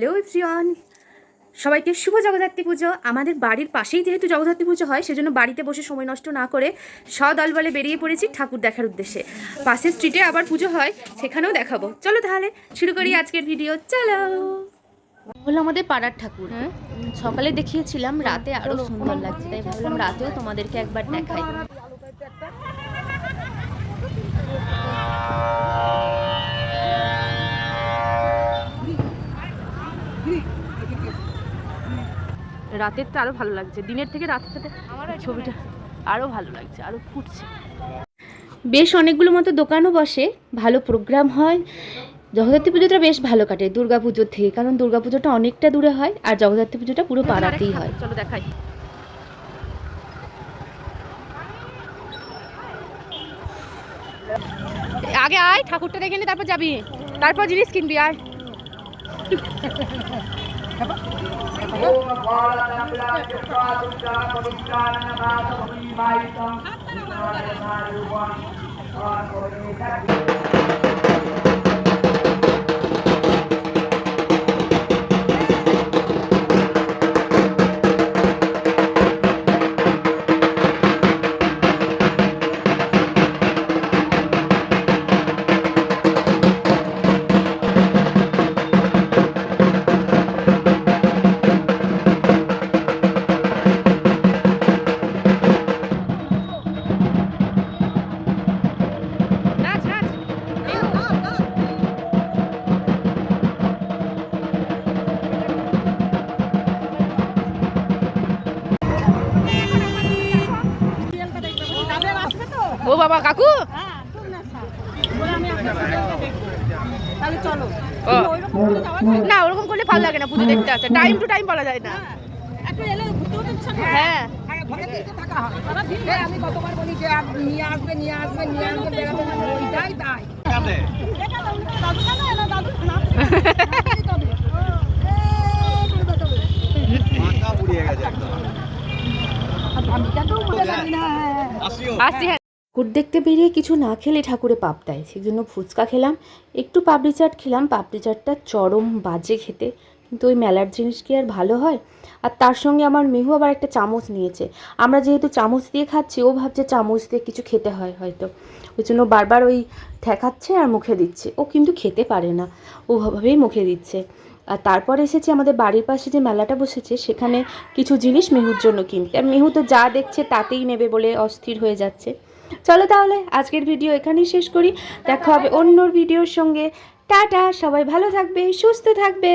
Hello everyone, সবাইকে শুভ জগদ্ধাত্রী পুজো। আমাদের বাড়ির পাশেই যেহেতু জগদ্ধাত্রী পুজো হয়, সেজন্য বাড়িতে বসে সময় নষ্ট না করে সদল বলে বেরিয়ে পড়েছি ঠাকুর দেখার উদ্দেশ্যে। পাশের স্ট্রিটে আবার পুজো হয়, সেখানেও দেখাবো। চলো তাহলে শুরু করি আজকের ভিডিও, চলো। হলো আমাদের পাড়ার ঠাকুর। সকালে দেখিয়েছিলাম, রাতে আরও সুন্দর লাগছে, তাই ভাবলাম রাতেও তোমাদেরকে একবার দেখাই। রাতের তো আরও ভালো লাগছে, দিনের থেকে রাতের সাথে ছবিটা আরও ভালো লাগছে, আরও ফুটছে। বেশ অনেকগুলো মতো দোকানও বসে, ভালো প্রোগ্রাম হয়। জগদ্ধাত্রী পুজোটা বেশ ভালো কাটে দুর্গা পুজোর থেকে, কারণ দুর্গা পুজোটা অনেকটা দূরে হয় আর জগদ্ধাত্রী পুজোটা পুরো পাড়াতেই হয়। চলো দেখাই। আগে আয়, ঠাকুরটা দেখে নি, তারপর যাবি, তারপর জিনিস কিনবি। আয়। ও বাবা, কাকু না, ওরকম করলে ভালো লাগে না পুজো দেখতে। আছে টাইম টু টাইম বলা যায় না। হ্যাঁ, আমি কতবার বলি যে নিয়ে আসবে ওইটাই তাই। ঠাকুর দেখতে বেরিয়ে কিছু না খেলে ঠাকুরে পাপ দেয়, সেই জন্য ফুচকা খেলাম, একটু পাপড়ি চাট খেলাম। পাপড়ি চাটটা চরম বাজে খেতে, কিন্তু ওই মেলার জিনিস কি আর ভালো হয়। আর তার সঙ্গে আমার মেহু আবার একটা চামচ নিয়েছে। আমরা যেহেতু চামচ দিয়ে খাচ্ছি, ও ভাবছে চামচ দিয়ে কিছু খেতে হয় হয়তো, ওই জন্য বারবার ওই ঠেকাচ্ছে আর মুখে দিচ্ছে। ও কিন্তু খেতে পারে না, ওভাবেই মুখে দিচ্ছে। আর তারপর এসেছি আমাদের বাড়ির পাশে যে মেলাটা বসেছে, সেখানে কিছু জিনিস মেহুর জন্য কিনতে। আর মেহু তো যা দেখছে তাতেই নেবে বলে অস্থির হয়ে যাচ্ছে। চলো তাহলে আজকের ভিডিও এখানেই শেষ করি, দেখা হবে অন্য ভিডিওর সঙ্গে। টাটা, সবাই ভালো থাকবে, সুস্থ থাকবে।